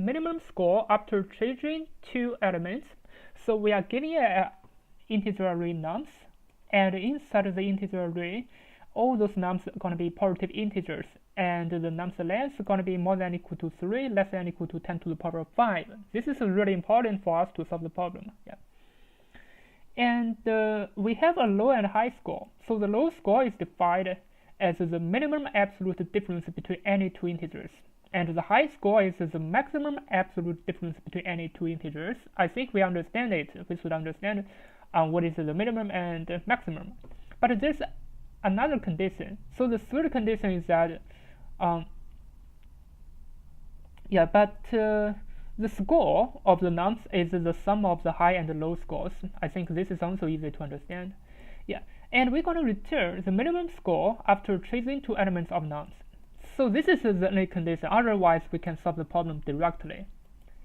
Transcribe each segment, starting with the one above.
minimum score after choosing two elements. So we are giving an integer array nums, and inside the integer array, all those nums are going to be positive integers, and the nums length is going to be more than or equal to 3, less than or equal to 10 to the power of 5. This is really important for us to solve the problem. Yeah. And we have a low and high score. So the low score is defined as the minimum absolute difference between any two integers, and the high score is the maximum absolute difference between any two integers. I think we understand it. We should understand what is the minimum and maximum. But there's another condition. So the third condition is that the score of the nums is the sum of the high and the low scores. I think this is also easy to understand. Yeah, and we're going to return the minimum score after choosing two elements of nums. So this is the only condition. Otherwise, we can solve the problem directly.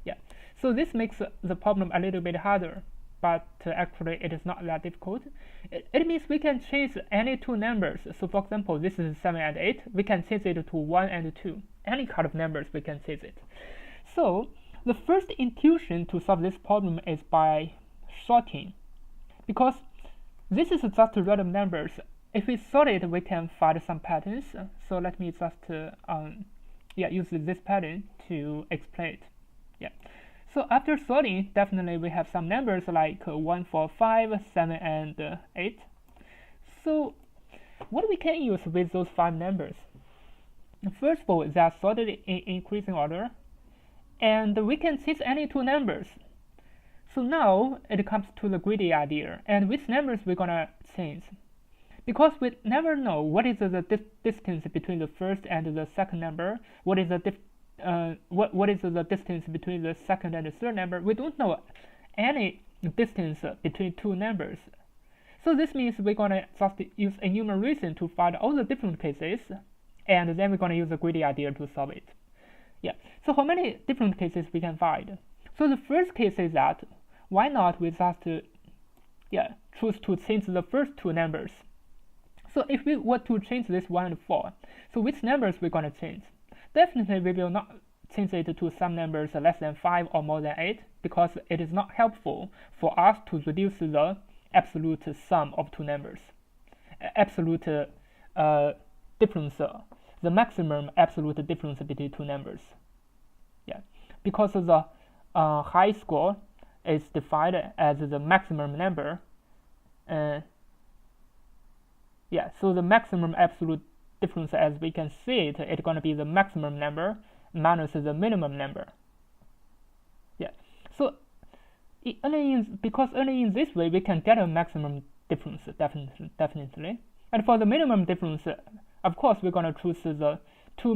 Yeah. So this makes the problem a little bit harder, but actually it is not that difficult. It means we can change any two numbers. So for example, this is 7 and 8. We can change it to 1 and 2. Any kind of numbers we can change it. So the first intuition to solve this problem is by sorting, because this is just random numbers. If we sort it, we can find some patterns. So let me just use this pattern to explain it. Yeah. So after sorting, definitely we have some numbers like 1, 4, 5, 7, and 8. So what we can use with those 5 numbers? First of all, they are sorted in increasing order, and we can choose any two numbers. So now it comes to the greedy idea, and which numbers we're gonna change, because we never know what is the distance between the first and the second number. What is the what is the distance between the second and the third number? We don't know any distance between two numbers. So this means we're gonna just use enumeration to find all the different cases, and then we're gonna use the greedy idea to solve it. Yeah. So how many different cases we can find? So the first case is that why not we just choose to change the first two numbers. So if we want to change this 1 and 4, so which numbers we're going to change? Definitely we will not change it to some numbers less than 5 or more than 8, because it is not helpful for us to reduce the absolute sum of two numbers. Absolute difference, the maximum absolute difference between two numbers. Yeah, because the high score is defined as the maximum number. So the maximum absolute difference, as we can see it, it's going to be the maximum number minus the minimum number. Yeah. So only in this way we can get a maximum difference, definitely. And for the minimum difference, of course, we're going to choose the two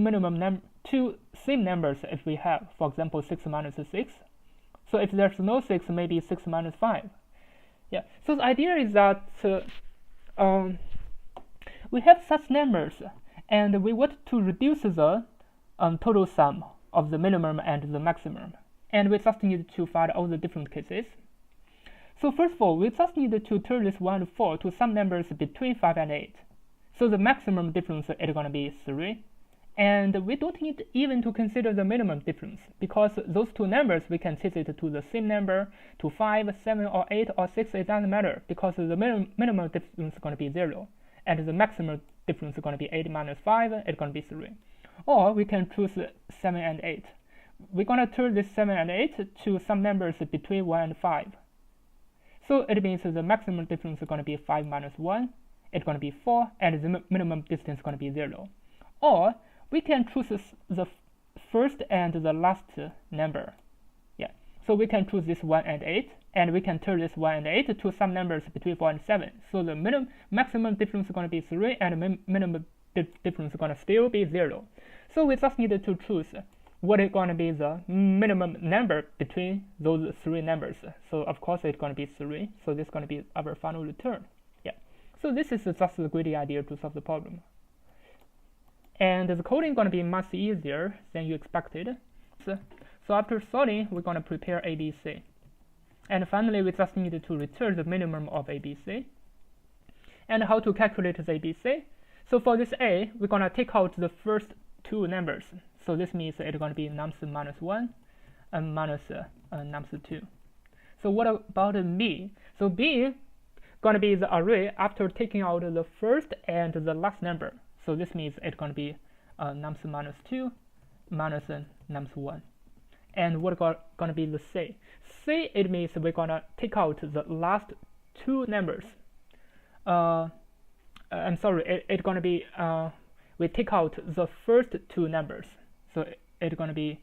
same numbers if we have, for example, 6 minus 6. So if there's no 6, maybe 6 minus 5. Yeah. So the idea is that we have such numbers, and we want to reduce the total sum of the minimum and the maximum. And we just need to find all the different cases. So first of all, we just need to turn this 1 and 4 to some numbers between 5 and 8. So the maximum difference is going to be 3. And we don't need even to consider the minimum difference, because those two numbers we can change it to the same number, to 5, 7, or 8, or 6, it doesn't matter, because the minimum difference is going to be 0. And the maximum difference is going to be 8 minus 5, it's going to be 3. Or we can choose 7 and 8. We're going to turn this 7 and 8 to some numbers between 1 and 5. So it means the maximum difference is going to be 5 minus 1, it's going to be 4, and the minimum distance is going to be 0. Or we can choose the first and the last number. Yeah. So we can choose this 1 and 8, and we can turn this 1 and 8 to some numbers between 4 and 7. So the maximum difference is going to be 3, and the minimum difference is going to still be 0. So we just need to choose what is going to be the minimum number between those three numbers. So of course it's going to be 3. So this is going to be our final return. Yeah. So this is just the greedy idea to solve the problem. And the coding is going to be much easier than you expected. So after sorting, we're going to prepare ABC. And finally, we just need to return the minimum of ABC. And how to calculate the ABC? So for this A, we're going to take out the first two numbers. So this means it's going to be nums minus 1, and minus nums2. So what about B? So B gonna be the array after taking out the first and the last number. So this means it's gonna be nums minus 2 minus nums 1. And what gonna be the C? C, it means we're gonna take out the last two numbers. I'm sorry, it's gonna be we take out the first two numbers. So it's gonna be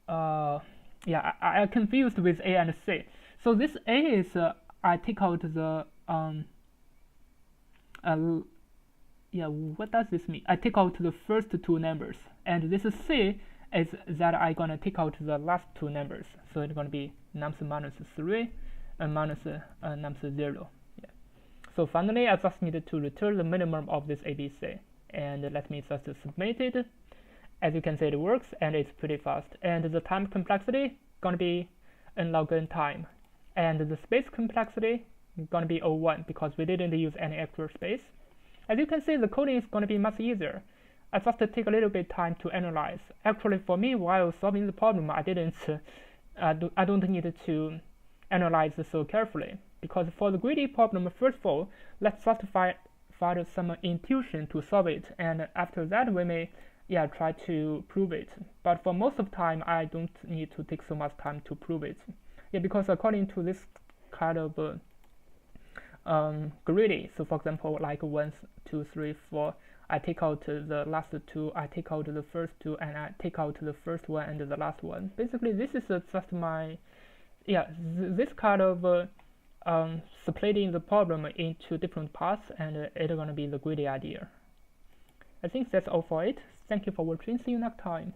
yeah, I confused with A and C. So this A is I take out the yeah, what does this mean? I take out the first two numbers, and this C is that I gonna take out the last two numbers. So it's gonna be nums minus 3 and minus nums 0. Yeah. So finally, I just needed to return the minimum of this ABC, and let me just submit it. As you can see, it works, and it's pretty fast. And the time complexity gonna be n log n time, and the space complexity gonna be O1 because we didn't use any extra space. As you can see, the coding is gonna be much easier. I just take a little bit time to analyze. Actually, for me, while solving the problem, I don't need to analyze so carefully, because for the greedy problem, first of all, let's just find some intuition to solve it, and after that we may try to prove it. But for most of the time, I don't need to take so much time to prove it. Because according to this kind of greedy, so for example, like 1, 2, 3, 4, I take out the last two, I take out the first two, and I take out the first one and the last one. Basically, this is just my this kind of splitting the problem into different parts, and it's gonna be the greedy idea. I think that's all for it. Thank you for watching. See you next time.